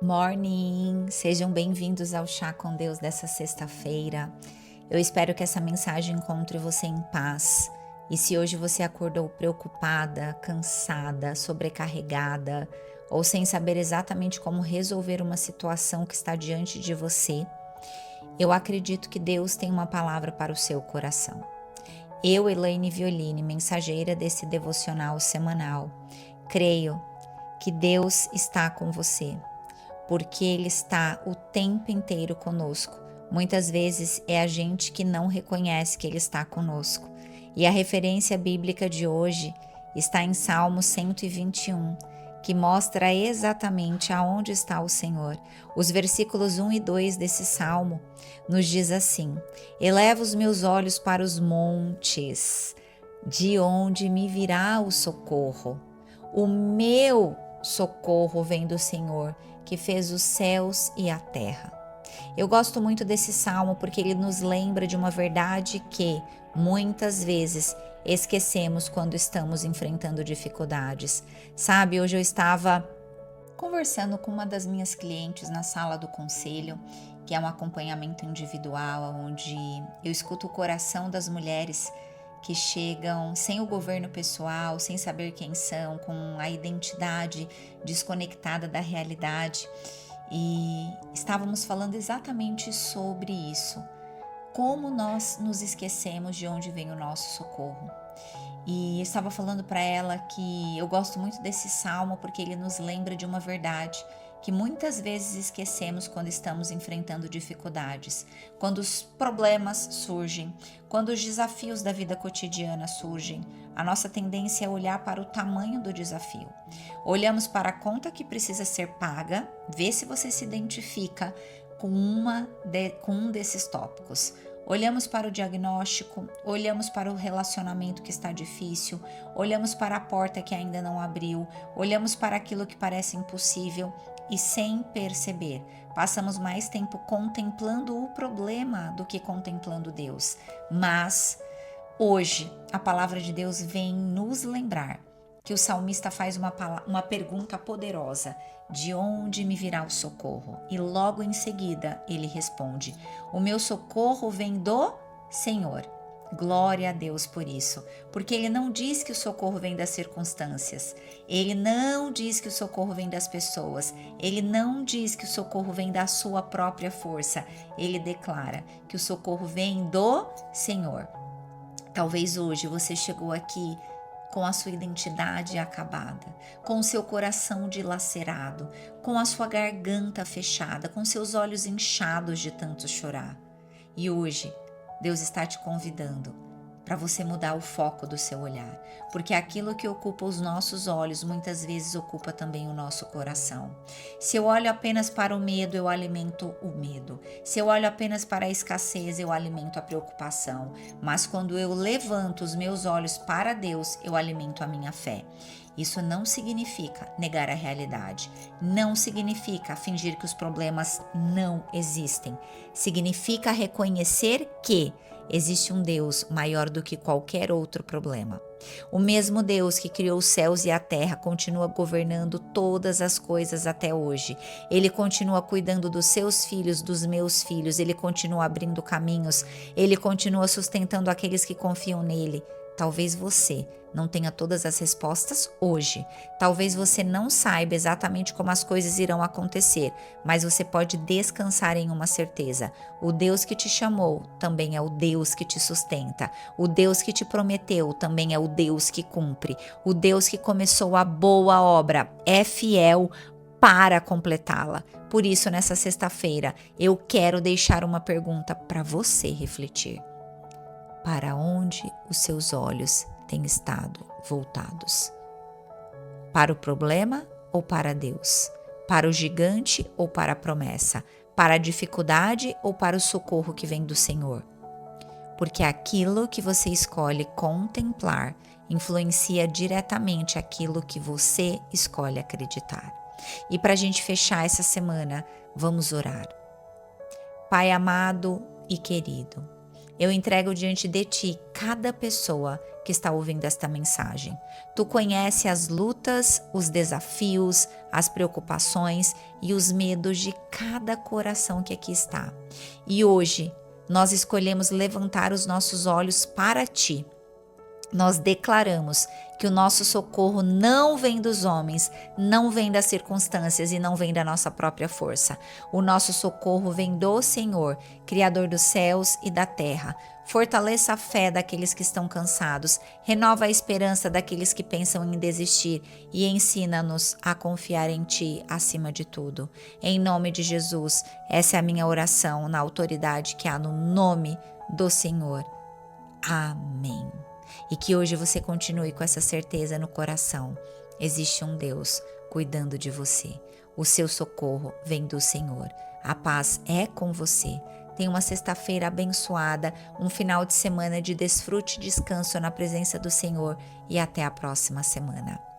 Morning! Sejam bem-vindos ao Chá com Deus dessa sexta-feira. Eu espero que essa mensagem encontre você em paz. E se hoje você acordou preocupada, cansada, sobrecarregada ou sem saber exatamente como resolver uma situação que está diante de você, eu acredito que Deus tem uma palavra para o seu coração. Eu, Elaine Violine, mensageira desse devocional semanal, creio que Deus está com você, porque Ele está o tempo inteiro conosco. Muitas vezes é a gente que não reconhece que Ele está conosco. E a referência bíblica de hoje está em Salmo 121, que mostra exatamente aonde está o Senhor. Os versículos 1 e 2 desse Salmo nos diz assim: Eleva os meus olhos para os montes, de onde me virá o socorro. O meu socorro vem do Senhor, que fez os céus e a terra. Eu gosto muito desse salmo porque ele nos lembra de uma verdade que muitas vezes esquecemos quando estamos enfrentando dificuldades. Sabe, hoje eu estava conversando com uma das minhas clientes na sala do conselho, que é um acompanhamento individual, onde eu escuto o coração das mulheres que chegam sem o governo pessoal, sem saber quem são, com a identidade desconectada da realidade. E estávamos falando exatamente sobre isso. Como nós nos esquecemos de onde vem o nosso socorro. E estava falando para ela que eu gosto muito desse salmo porque ele nos lembra de uma verdade que muitas vezes esquecemos quando estamos enfrentando dificuldades, quando os problemas surgem, quando os desafios da vida cotidiana surgem. A nossa tendência é olhar para o tamanho do desafio. Olhamos para a conta que precisa ser paga, vê se você se identifica com um desses tópicos. Olhamos para o diagnóstico, olhamos para o relacionamento que está difícil, olhamos para a porta que ainda não abriu, olhamos para aquilo que parece impossível e, sem perceber, passamos mais tempo contemplando o problema do que contemplando Deus. Mas hoje a palavra de Deus vem nos lembrar que o salmista faz uma pergunta poderosa: de onde me virá o socorro? E logo em seguida ele responde: o meu socorro vem do Senhor. Glória a Deus por isso, porque ele não diz que o socorro vem das circunstâncias, ele não diz que o socorro vem das pessoas, ele não diz que o socorro vem da sua própria força, ele declara que o socorro vem do Senhor. Talvez hoje você chegou aqui com a sua identidade acabada, com o seu coração dilacerado, com a sua garganta fechada, com seus olhos inchados de tanto chorar. E hoje, Deus está te convidando para você mudar o foco do seu olhar, porque aquilo que ocupa os nossos olhos muitas vezes ocupa também o nosso coração. Se eu olho apenas para o medo, eu alimento o medo. Se eu olho apenas para a escassez, eu alimento a preocupação. Mas quando eu levanto os meus olhos para Deus, eu alimento a minha fé. Isso não significa negar a realidade, não significa fingir que os problemas não existem. Significa reconhecer que existe um Deus maior do que qualquer outro problema. O mesmo Deus que criou os céus e a terra continua governando todas as coisas até hoje. Ele continua cuidando dos seus filhos, dos meus filhos, ele continua abrindo caminhos, ele continua sustentando aqueles que confiam nele. Talvez você não tenha todas as respostas hoje. Talvez você não saiba exatamente como as coisas irão acontecer, mas você pode descansar em uma certeza: o Deus que te chamou também é o Deus que te sustenta. O Deus que te prometeu também é o Deus que cumpre. O Deus que começou a boa obra é fiel para completá-la. Por isso, nessa sexta-feira, eu quero deixar uma pergunta para você refletir. Para onde os seus olhos têm estado voltados? Para o problema ou para Deus? Para o gigante ou para a promessa? Para a dificuldade ou para o socorro que vem do Senhor? Porque aquilo que você escolhe contemplar influencia diretamente aquilo que você escolhe acreditar. E para a gente fechar essa semana, vamos orar. Pai amado e querido, Eu entrego diante de ti cada pessoa que está ouvindo esta mensagem. Tu conhece as lutas, os desafios, as preocupações e os medos de cada coração que aqui está. E hoje nós escolhemos levantar os nossos olhos para ti. Nós declaramos que o nosso socorro não vem dos homens, não vem das circunstâncias e não vem da nossa própria força. O nosso socorro vem do Senhor, Criador dos céus e da terra. Fortaleça a fé daqueles que estão cansados, renova a esperança daqueles que pensam em desistir e ensina-nos a confiar em Ti acima de tudo. Em nome de Jesus, essa é a minha oração na autoridade que há no nome do Senhor. Amém. E que hoje você continue com essa certeza no coração. Existe um Deus cuidando de você. O seu socorro vem do Senhor. A paz é com você. Tenha uma sexta-feira abençoada, um final de semana de desfrute e descanso na presença do Senhor e até a próxima semana.